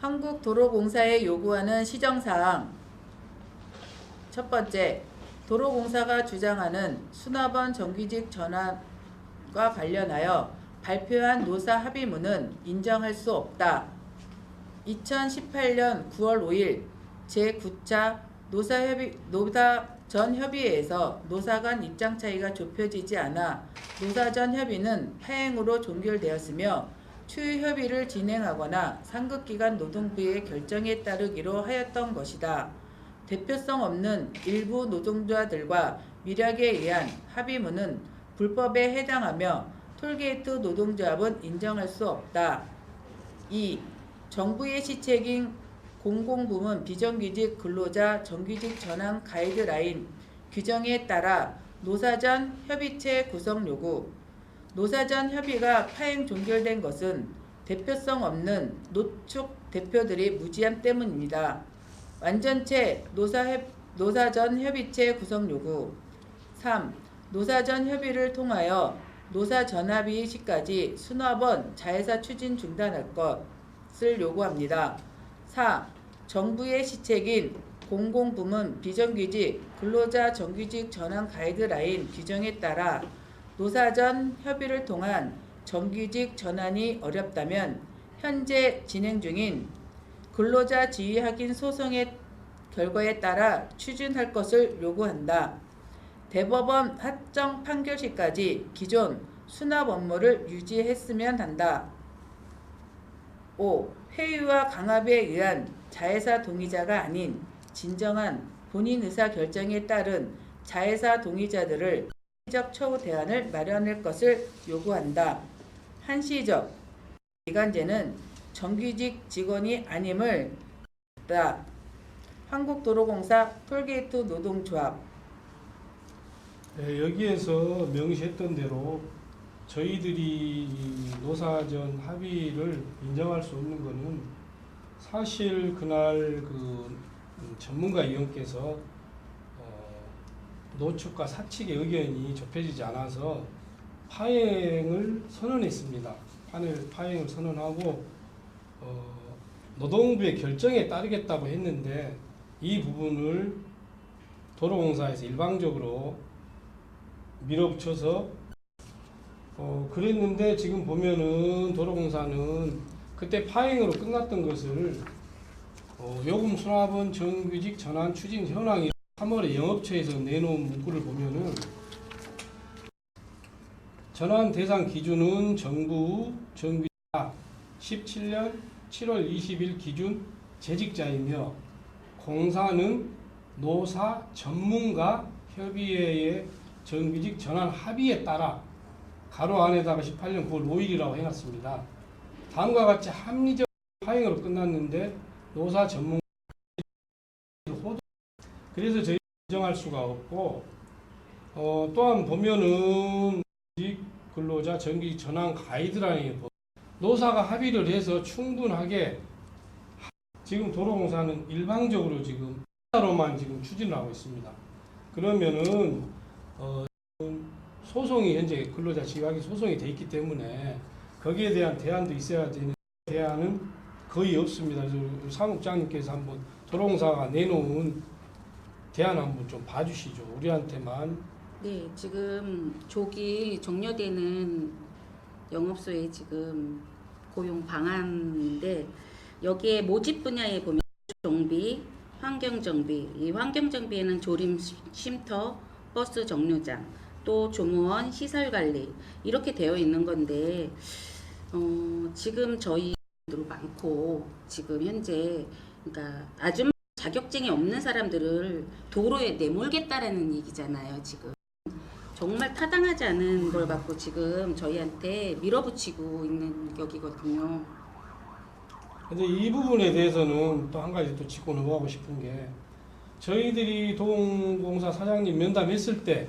한국도로공사에 요구하는 시정사항. 첫 번째, 도로공사가 주장하는 수납원 정규직 전환과 관련하여 발표한 노사 합의문은 인정할 수 없다. 2018년 9월 5일 제9차 노사전 협의회에서 노사 간 입장 차이가 좁혀지지 않아 노사전 협의는 파행으로 종결되었으며 추후 협의를 진행하거나 상급기관 노동부의 결정에 따르기로 하였던 것이다. 대표성 없는 일부 노동자들과 미락에 의한 합의문은 불법에 해당하며 톨게이트 노동조합은 인정할 수 없다. 2. 정부의 시책인 공공부문 비정규직 근로자 정규직 전환 가이드라인 규정에 따라 노사전 협의체 구성 요구. 노사전 협의가 파행 종결된 것은 대표성 없는 노축 대표들이 무지함 때문입니다. 완전체 노사전 협의체 구성 요구. 3. 노사전 협의를 통하여 노사 전합의 시까지 수납원 자회사 추진 중단할 것을 요구합니다. 4. 정부의 시책인 공공부문 비정규직 근로자 정규직 전환 가이드라인 규정에 따라 노사전 협의를 통한 정규직 전환이 어렵다면 현재 진행 중인 근로자 지위 확인 소송의 결과에 따라 추진할 것을 요구한다. 대법원 확정 판결 시까지 기존 수납 업무를 유지했으면 한다. 5. 회의와 강압에 의한 자회사 동의자가 아닌 진정한 본인 의사 결정에 따른 자회사 동의자들을 한시적 처우 대안을 마련할 것을 요구한다. 한시적 기간제는 정규직 직원이 아님을 다. 한국도로공사 톨게이트 노동조합. 네, 여기에서 명시했던 대로 저희들이 노사전 합의를 인정할 수 없는 것은 사실 그날 그 전문가 위원께서 노측과 사측의 의견이 좁혀지지 않아서 파행을 선언했습니다. 파행을 선언하고 노동부의 결정에 따르겠다고 했는데 이 부분을 도로공사에서 일방적으로 밀어붙여서 그랬는데 지금 보면은 도로공사는 그때 파행으로 끝났던 것을 요금 수납원 정규직 전환 추진 현황이 3월에 영업처에서 내놓은 문구를 보면은 전환 대상 기준은 정부 정규직자 17년 7월 20일 기준 재직자이며 공사는 노사 전문가 협의회의 정규직 전환 합의에 따라 가로 안에다가 18년 9월 5일이라고 해놨습니다. 다음과 같이 합리적 파행으로 끝났는데 노사 전문가 그래서 저희 인정할 수가 없고 또한 보면은 근로자 정규직 전환 가이드라인에 노사가 합의를 해서 충분하게 지금 도로공사는 일방적으로 지금 로만 지금 추진을 하고 있습니다. 그러면은 소송이 현재 근로자 지휘하기 소송이 돼 있기 때문에 거기에 대한 대안도 있어야 되는 대안은 거의 없습니다. 사무국장님께서 한번 도로공사가 내놓은 대안 한번 좀 봐주시죠. 우리한테만. 네, 지금 조기 종료되는 영업소의 지금 고용 방안인데 여기에 모집 분야에 보면 정비, 환경정비, 이 환경정비에는 조림 쉼터, 버스 정류장, 또 조무원, 시설관리 이렇게 되어 있는 건데 지금 저희도 많고 지금 현재 그러니까 아주 자격증이 없는 사람들을 도로에 내몰겠다라는 얘기잖아요. 지금 정말 타당하지 않은 걸 갖고 지금 저희한테 밀어붙이고 있는 격이거든요. 근데 이 부분에 대해서는 또 한 가지 또 짚고 넘어가고 싶은 게 저희들이 도공사 사장님 면담했을 때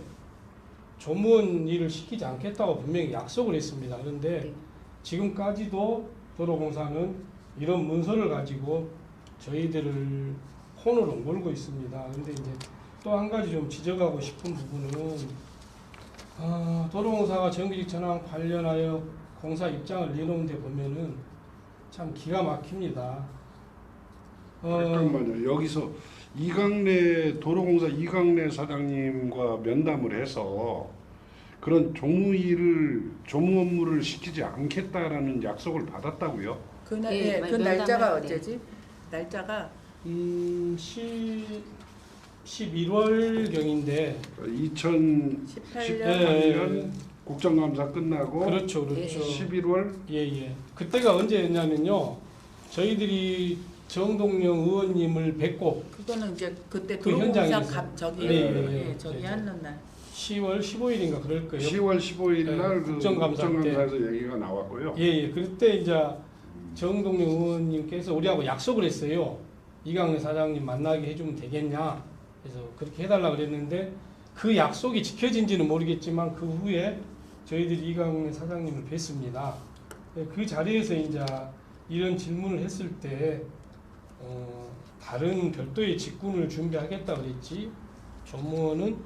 조무원 일을 시키지 않겠다고 분명히 약속을 했습니다. 그런데 네. 지금까지도 도로공사는 이런 문서를 가지고 저희들을 폰으로 몰고 있습니다. 그런데 이제 또 한 가지 좀 지적하고 싶은 부분은 도로공사가 정규직 전환 관련하여 공사 입장을 내놓은 데 보면은 참 기가 막힙니다. 잠깐만요. 여기서 도로공사 이강래 사장님과 면담을 해서 그런 조무 업무를 시키지 않겠다라는 약속을 받았다고요? 그날 예, 그 날짜가 면담할 때. 어제지? 날짜가 11월경인데 2018년 국정감사 끝나고 그렇죠, 그렇죠. 11월 예. 그때가 언제였냐면요. 저희들이 정동영 의원님을 뵙고 그거는 이제 그때 그 도로공사 현장에서. 저기 예. 저기 하는 날. 10월 15일인가 그럴 거예요. 10월 15일 날 네, 그 국정감사 국정감사에서 얘기가 나왔고요. 예. 그때 이제 정동영 의원님께서 우리하고 약속을 했어요. 이강래 사장님 만나게 해주면 되겠냐. 그래서 그렇게 해달라 그랬는데 그 약속이 지켜진지는 모르겠지만 그 후에 저희들이 이강래 사장님을 뵀습니다. 그 자리에서 이제 이런 질문을 했을 때 다른 별도의 직군을 준비하겠다 그랬지 조무원은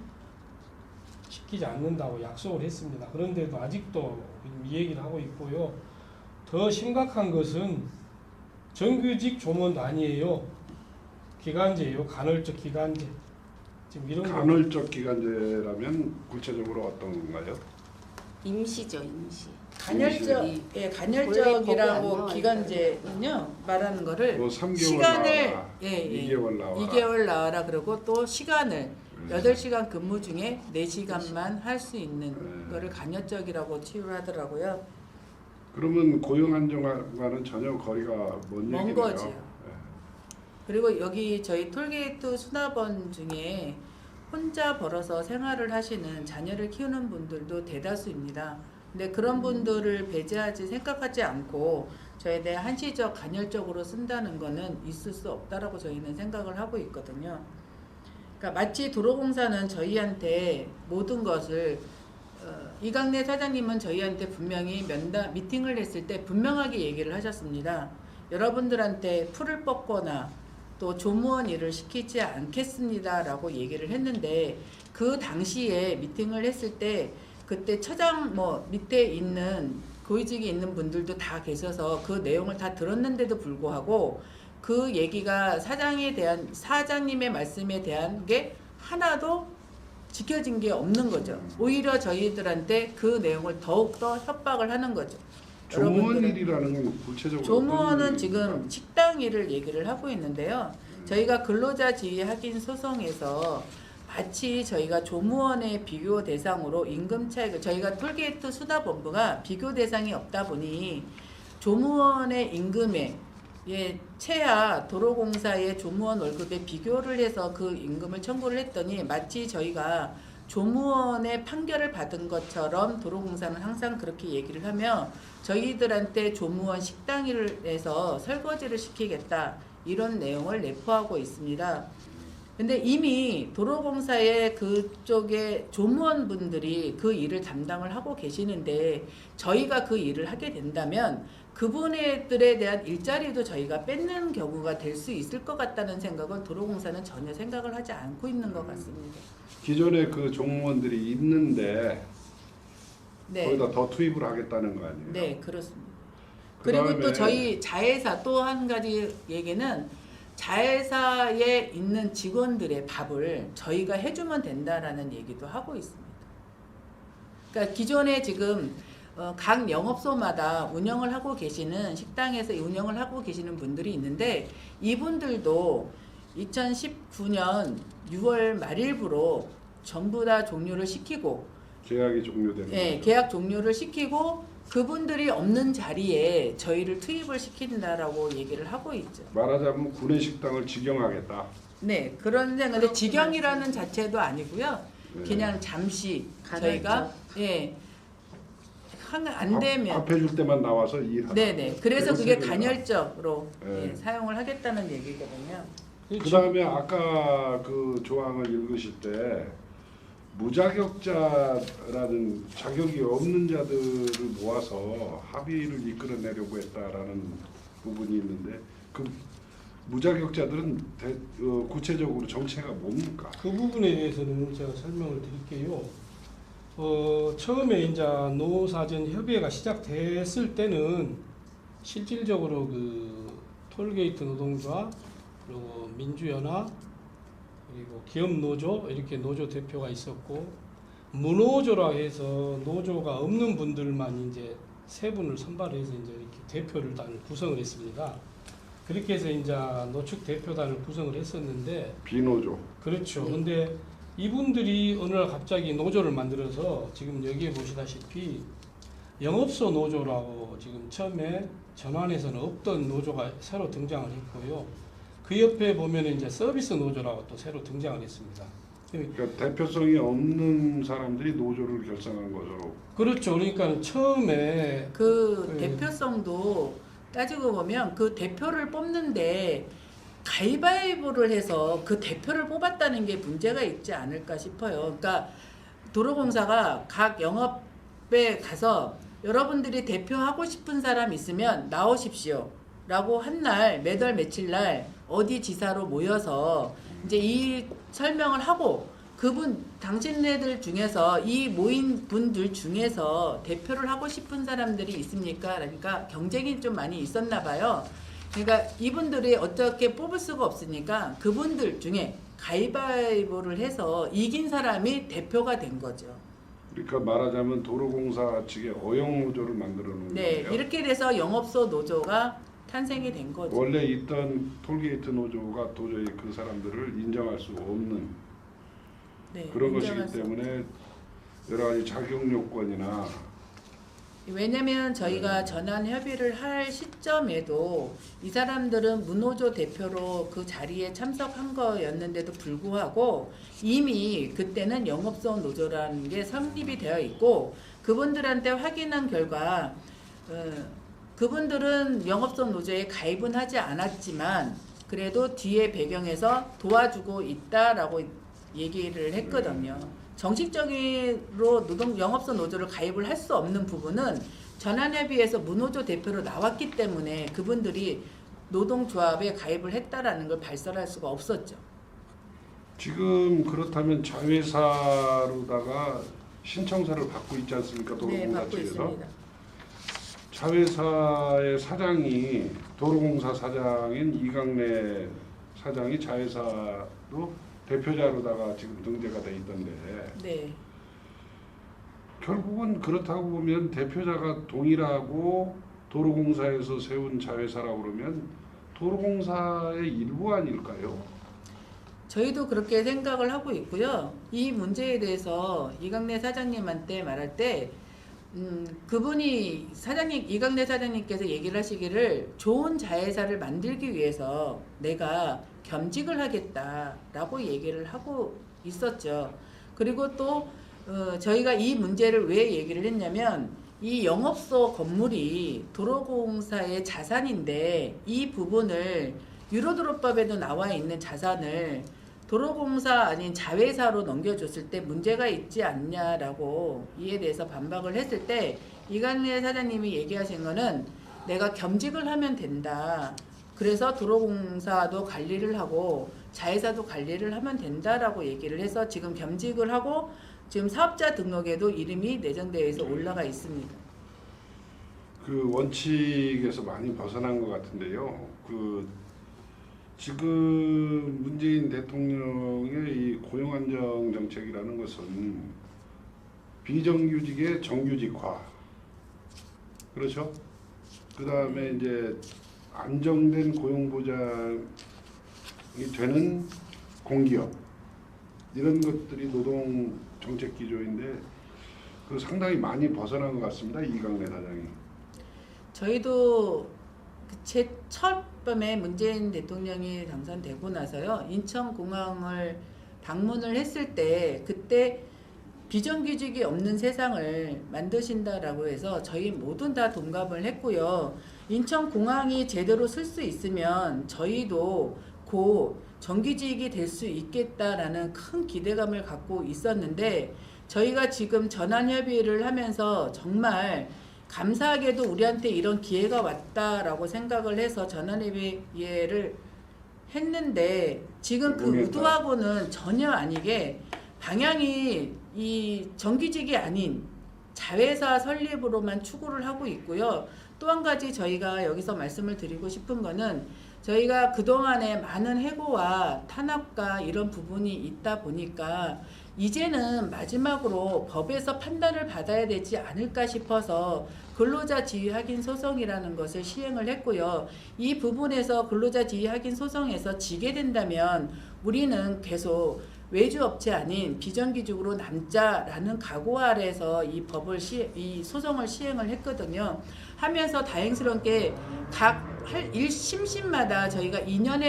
시키지 않는다고 약속을 했습니다. 그런데도 아직도 이 얘기를 하고 있고요. 더 심각한 것은 정규직 조무원도 아니에요. 기간제예요. 간헐적 기간제. 지금 이런 간헐적 기간제라면 구체적으로 어떤 건가요? 임시죠, 임시. 간헐적 원래 보고 안 간헐적이라고 나와요. 기간제는요 말하는 거를 뭐 3개월 시간을 나와라, 예. 2개월 나와라. 2개월 나와라 그러고 또 시간을 8시간 근무 중에 4시간만 할 수 있는 거를 간헐적이라고 치유를 하더라고요. 그러면 고용 안정화와는 전혀 거리가 먼 먼 얘기네요. 거지요. 그리고 여기 저희 톨게이트 수납원 중에 혼자 벌어서 생활을 하시는 자녀를 키우는 분들도 대다수입니다. 근데 그런 분들을 배제하지 생각하지 않고 저희에 대해 한시적 간헐적으로 쓴다는 거는 있을 수 없다라고 저희는 생각을 하고 있거든요. 그러니까 마치 도로공사는 저희한테 모든 것을 이강래 사장님은 저희한테 분명히 미팅을 했을 때 분명하게 얘기를 하셨습니다. 여러분들한테 풀을 뽑거나 또 조무원 일을 시키지 않겠습니다 라고 얘기를 했는데 그 당시에 미팅을 했을 때 그때 처장 밑에 있는 고위직에 있는 분들도 다 계셔서 그 내용을 다 들었는데도 불구하고 그 얘기가 사장님의 말씀에 대한 게 하나도 지켜진 게 없는 거죠. 오히려 저희들한테 그 내용을 더욱더 협박을 하는 거죠. 조무원 일이라는 건 구체적으로 조무원은 어떤 지금 일입니까? 식당 일을 얘기를 하고 있는데요. 저희가 근로자 지위 확인 소송에서 마치 저희가 조무원의 비교 대상으로 임금 차익을 저희가 톨게이트 수납본부가 비교 대상이 없다 보니 조무원의 임금에 채야 도로공사의 조무원 월급에 비교를 해서 그 임금을 청구를 했더니 마치 저희가 조무원의 판결을 받은 것처럼 도로공사는 항상 그렇게 얘기를 하며 저희들한테 조무원 식당 일을 해서 설거지를 시키겠다 이런 내용을 내포하고 있습니다. 근데 이미 도로공사의 그쪽에 조무원분들이 그 일을 담당을 하고 계시는데 저희가 그 일을 하게 된다면 그분들에 대한 일자리도 저희가 뺏는 경우가 될 수 있을 것 같다는 생각은 도로공사는 전혀 생각을 하지 않고 있는 것 같습니다. 기존에 그 종무원들이 있는데 네. 거기다 더 투입을 하겠다는 거 아니에요? 네, 그렇습니다. 그다음에 그리고 또 저희 자회사 또 한 가지 얘기는 자회사에 있는 직원들의 밥을 저희가 해주면 된다라는 얘기도 하고 있습니다. 그러니까 기존에 지금 각 영업소마다 운영을 하고 계시는 식당에서 운영을 하고 계시는 분들이 있는데 이분들도 2019년 6월 말일부로 전부 다 종료를 시키고 계약이 종료되는 거죠. 계약 종료를 시키고 그분들이 없는 자리에 저희를 투입을 시킨다라고 얘기를 하고 있죠. 말하자면 구내식당을 직영하겠다. 네, 그런 근데 직영이라는 자체도 아니고요. 네. 그냥 잠시 간헐적. 저희가 안 되면 밥 해줄 때만 나와서 일하다. 네네. 그래서 그게 그렇습니다. 간헐적으로 네. 사용을 하겠다는 얘기거든요. 그 다음에 아까 그 조항을 읽으실 때 무자격자라는 자격이 없는 자들을 모아서 합의를 이끌어내려고 했다라는 부분이 있는데 그 무자격자들은 구체적으로 정체가 뭡니까? 그 부분에 대해서는 제가 설명을 드릴게요. 처음에 이제 노사전 협의회가 시작됐을 때는 실질적으로 그 톨게이트 노동조합 그리고 민주연합, 그리고 기업노조 이렇게 노조 대표가 있었고 무노조라 해서 노조가 없는 분들만 이제 세 분을 선발해서 이제 이렇게 대표를 단 구성을 했습니다. 그렇게 해서 이제 노축 대표단을 구성을 했었는데 비노조. 그렇죠. 근데 이분들이 어느 날 갑자기 노조를 만들어서 지금 여기에 보시다시피 영업소 노조라고 지금 처음에 전환에서는 없던 노조가 새로 등장을 했고요. 그 옆에 보면 이제 서비스 노조라고 또 새로 등장을 했습니다. 그러니까 대표성이 없는 사람들이 노조를 결성한 거죠. 그렇죠. 그러니까 처음에 그 네. 대표성도 따지고 보면 그 대표를 뽑는데 가위바위보를 해서 그 대표를 뽑았다는 게 문제가 있지 않을까 싶어요. 그러니까 도로공사가 각 영업에 가서 여러분들이 대표하고 싶은 사람 있으면 나오십시오 라고 한 날 매달 며칠 날 어디 지사로 모여서 이제 이 설명을 하고 그분 당신네들 중에서 이 모인 분들 중에서 대표를 하고 싶은 사람들이 있습니까? 그러니까 경쟁이 좀 많이 있었나 봐요. 그러니까 이분들이 어떻게 뽑을 수가 없으니까 그분들 중에 가위바위보를 해서 이긴 사람이 대표가 된 거죠. 그러니까 말하자면 도로공사 측의 어영노조를 만들어 놓은 네, 거예요. 이렇게 돼서 영업소 노조가 탄생이 된 거죠. 원래 있던 톨게이트 노조가 도저히 그 사람들을 인정할 수 없는 네, 그런 것이기 인정할 수 때문에 여러 가지 자격 요건이나 왜냐면 저희가 전환 협의를 할 시점에도 이 사람들은 무노조 대표로 그 자리에 참석한 거였는데도 불구하고 이미 그때는 영업소 노조라는 게 성립이 되어 있고 그분들한테 확인한 결과 그분들은 영업소 노조에 가입은 하지 않았지만 그래도 뒤에 배경에서 도와주고 있다라고 얘기를 했거든요. 정식적으로 영업소 노조를 가입을 할 수 없는 부분은 전환협의회에서 무노조 대표로 나왔기 때문에 그분들이 노동조합에 가입을 했다라는 걸 발설할 수가 없었죠. 지금 그렇다면 자회사로다가 신청서를 받고 있지 않습니까? 네, 도로공사 받고 측에서. 있습니다. 자회사의 사장이 도로공사 사장인 이강래 사장이 자회사로 대표자로다가 지금 등재가 돼 있던데 네. 결국은 그렇다고 보면 대표자가 동일하고 도로공사에서 세운 자회사라고 그러면 도로공사의 일부 아닐까요? 저희도 그렇게 생각을 하고 있고요. 이 문제에 대해서 이강래 사장님한테 말할 때 그분이 이강래 사장님께서 얘기를 하시기를 좋은 자회사를 만들기 위해서 내가 겸직을 하겠다라고 얘기를 하고 있었죠. 그리고 또 저희가 이 문제를 왜 얘기를 했냐면 이 영업소 건물이 도로공사의 자산인데 이 부분을 유로도로법에도 나와 있는 자산을 도로공사 아닌 자회사로 넘겨줬을 때 문제가 있지 않냐라고 이에 대해서 반박을 했을 때 이강래 사장님이 얘기하신 거는 내가 겸직을 하면 된다. 그래서 도로공사도 관리를 하고 자회사도 관리를 하면 된다라고 얘기를 해서 지금 겸직을 하고 지금 사업자 등록에도 이름이 내정되어 있어 올라가 있습니다. 그 원칙에서 많이 벗어난 것 같은데요. 지금 문재인 대통령의 이 고용안정 정책이라는 것은 비정규직의 정규직화, 그렇죠? 그 다음에 이제 안정된 고용 보장이 되는 공기업, 이런 것들이 노동 정책 기조인데 그 상당히 많이 벗어난 것 같습니다. 이강래 사장이. 저희도 첫 밤에 문재인 대통령이 당선되고 나서요 인천공항을 방문을 했을 때 그때 비정규직이 없는 세상을 만드신다라고 해서 저희 모두 다 동감을 했고요. 인천공항이 제대로 쓸 수 있으면 저희도 곧 정규직이 될 수 있겠다라는 큰 기대감을 갖고 있었는데 저희가 지금 전환협의를 하면서 정말 감사하게도 우리한테 이런 기회가 왔다라고 생각을 해서 전환협의회를 했는데 지금 그 의도하고는 전혀 아니게 방향이 이 정규직이 아닌 자회사 설립으로만 추구를 하고 있고요. 또 한 가지 저희가 여기서 말씀을 드리고 싶은 거는 저희가 그동안에 많은 해고와 탄압과 이런 부분이 있다 보니까 이제는 마지막으로 법에서 판단을 받아야 되지 않을까 싶어서 근로자 지위 확인 소송이라는 것을 시행을 했고요. 이 부분에서 근로자 지위 확인 소송에서 지게 된다면 우리는 계속 외주업체 아닌 비정규직으로 남자라는 각오 아래서 이 이 소송을 시행을 했거든요. 하면서 다행스럽게 각 1심심마다 저희가 2년에